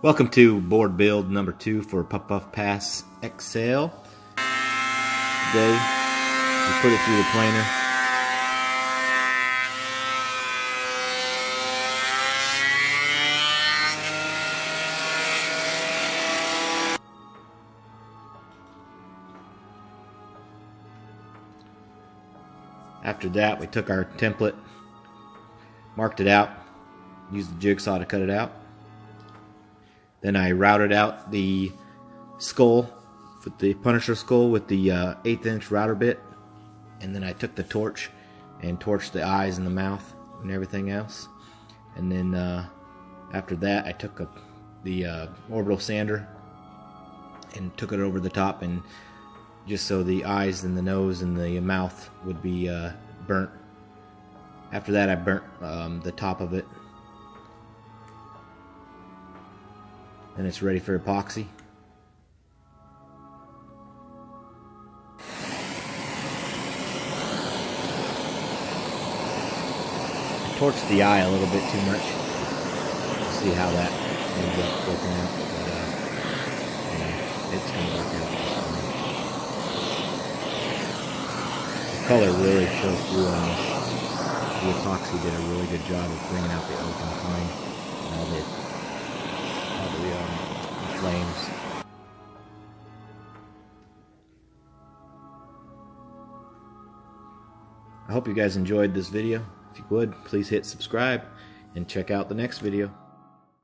Welcome to board build number 2 for Puff Pass XL. Today we put it through the planer. After that, we took our template, marked it out, used the jigsaw to cut it out. Then I routed out the skull, with the Punisher skull, with the 1/8 inch router bit. And then I took the torch and torched the eyes and the mouth and everything else. And then after that, I took the orbital sander and took it over the top, and just so the eyes and the nose and the mouth would be burnt. After that, I burnt the top of it. And it's ready for epoxy. I torched the eye a little bit too much. See how that ends up working out. But yeah, it's going to work out. The color really shows through on this. The epoxy did a really good job of bringing out the oak and pine and all the flames. I hope you guys enjoyed this video. If you would, please hit subscribe and check out the next video.